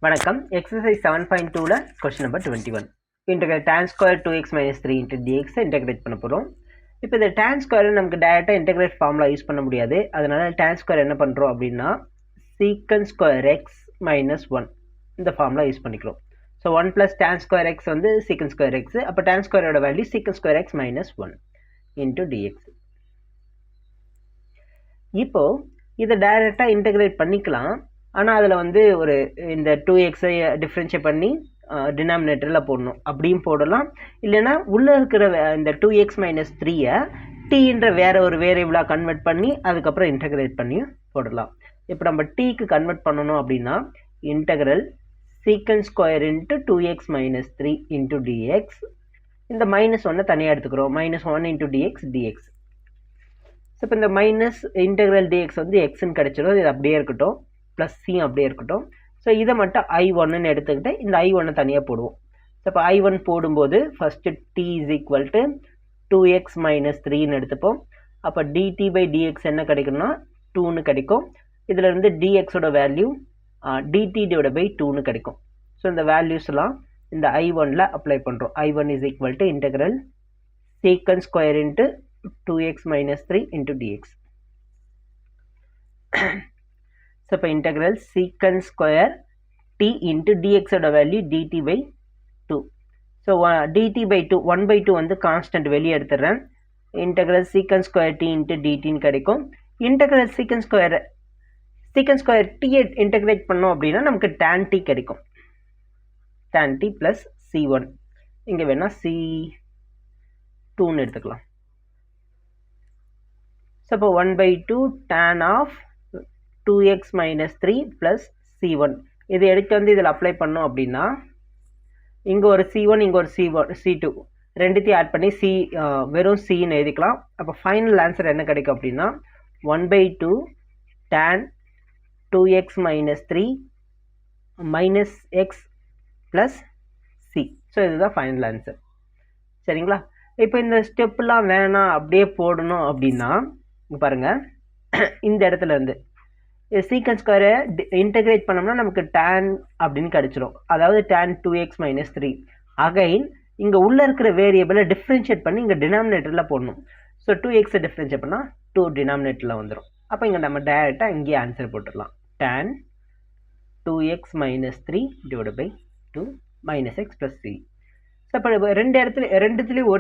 வணக்கம். எக்ஸசைஸ் 7.2ல question number 21. Integrate tan square 2x - 3 into dx integrate பண்ண போகிறோம். இப்போ இந்த tan ஸ்கொயர் நமக்கு டைரெக்டாக இன்டெகிரேட் ஃபார்முலா யூஸ் பண்ண முடியாது. அதனால tan ஸ்கொயர் என்ன பண்ணுறோம் அப்படின்னா சீக்கன் ஸ்கொயர் எக்ஸ் மைனஸ் 1 இந்த ஃபார்முலா யூஸ் பண்ணிக்கிறோம். ஸோ 1 + tan ஸ்கொயர் எக்ஸ் வந்து சீக்கன் ஸ்கொயர் எக்ஸ். அப்போ tan ஸ்கொயரோட வேல்யூ சீக்கன் square X minus 1 into dx. இப்போ இதை டைரெக்டாக இன்டெகிரேட் பண்ணிக்கலாம். ஆனால் அதில் வந்து ஒரு இந்த 2xஐ டிஃப்ரென்ஷியேட் பண்ணி டினாமினேட்டரில் போடணும், அப்படியும் போடலாம். இல்லைன்னா உள்ளே இருக்கிற இந்த 2x - 3ஐ டீன்ற வேறு ஒரு வேரியபிளாக கன்வெர்ட் பண்ணி அதுக்கப்புறம் இன்டெகிரேட் பண்ணி போடலாம். இப்போ நம்ம டீக்கு கன்வெர்ட் பண்ணணும் அப்படின்னா integral secant square into 2x - 3 into dx. இந்த -1 தனியாக எடுத்துக்கிறோம். -1 இன்ட்டு dx. ஸோ இப்போ இந்த மைனஸ் இன்டெக்ரல் டிஎக்ஸ் வந்து எக்ஸ்ன்னு கிடச்சிடும். இது அப்படியே இருக்கட்டும், ப்ளஸ் சி அப்படியே இருக்கட்டும். ஸோ இதை மட்டும் I1ன்னு எடுத்துக்கிட்டு இந்த I1 தனியாக போடுவோம். ஸோ இப்போ I1 போடும்போது first t is equal to 2x - 3ன்னு எடுத்துப்போம். அப்போ dt/dx என்ன கிடைக்கும்னா 2ன்னு கிடைக்கும். இதில் இருந்து dxோட வேல்யூ dt/2ன்னு கிடைக்கும். ஸோ இந்த வேல்யூஸ்லாம் இந்த I1ல் அப்ளை பண்ணுறோம். I1 is equal to integral secant square into 2x - 3 into dx. So இப்போ integral secant square t into டிஎக்ஸோட வேல்யூ dt/2. ஸோ dt/2 1/2 வந்து கான்ஸ்டன்ட் வெளியே எடுத்துடுறேன். Integral secant square t into டிடின்னு கிடைக்கும். இன்டெக்ரல் சீக்கன் ஸ்கொயர் டியை இன்டெகிரேட் பண்ணோம் அப்படின்னா நமக்கு tan t கிடைக்கும். tan t plus c1. இங்கே வேணால் c2ன்னு எடுத்துக்கலாம். ஸோ இப்போ 1/2 tan of 2x - 3 plus c1. இது எடுத்து வந்து இதில் அப்ளை பண்ணோம் அப்படின்னா இங்கே ஒரு c1 இங்கே ஒரு c2 ரெண்டுத்தையும் ஆட் பண்ணி வெறும் cன்னு எழுதிக்கலாம். அப்போ ஃபைனல் ஆன்சர் என்ன கிடைக்கும் அப்படின்னா 1/2 tan 2x - 3 minus X plus C. So இதுதான் ஃபைனல் ஆன்சர். சரிங்களா? இப்போ இந்த ஸ்டெப்லாம் வேணாம் அப்படியே போடணும் அப்படின்னா பாருங்கள், இந்த இடத்துல இருந்து சீக்கன் ஸ்கொயரை இன்டெகிரேட் பண்ணோம்னா நமக்கு tan அப்படின்னு கிடச்சிரும். அதாவது tan 2x - 3. அகைன் இங்கே உள்ளே இருக்கிற வேரியபிளை டிஃப்ரென்ஷியேட் பண்ணி இங்கே டினாமினேட்டரில் போடணும். ஸோ 2xஐ டிஃப்ரென்ஷியேட் பண்ணால் 2 டினாமினேட்டரில் வந்துடும். அப்போ இங்கே நம்ம டேரெக்டாக இங்கேயே ஆன்சர் போட்டுடலாம். tan 2x - 3 / 2 minus X plus C. So இப்போ ரெண்டுத்துலேயும்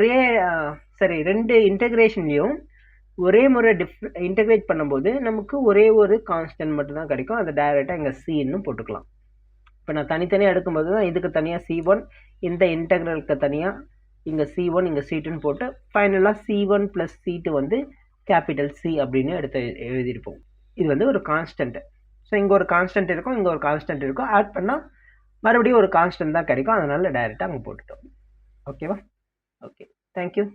ரெண்டு இன்டெகிரேஷன்லேயும் ஒரே முறை இன்டெகிரேட் பண்ணும்போது நமக்கு ஒரே ஒரு கான்ஸ்டன்ட் மட்டும்தான் கிடைக்கும். அதை டைரெக்டாக இங்கே சின்னு போட்டுக்கலாம். இப்போ நான் தனித்தனியாக எடுக்கும்போது தான் இதுக்கு தனியாக c1, இந்த இன்டெக்ரலுக்கு தனியாக இங்கே c1 இங்கே c2ன்னு போட்டு ஃபைனலாக c1 ப்ளஸ் c2 வந்து கேபிட்டல் C அப்படின்னு எழுதியிருப்போம். இது வந்து ஒரு கான்ஸ்டன்ட். ஸோ இங்கே ஒரு கான்ஸ்டன்ட் இருக்கும், இங்கே ஒரு கான்ஸ்டன்ட் இருக்கும். ஆட் பண்ணால் மறுபடியும் ஒரு கான்ஸ்டன்ட் தான் கிடைக்கும். அதனால் டைரெக்டாக அங்கே போட்டுட்டோம். ஓகேவா? Okay, thank you.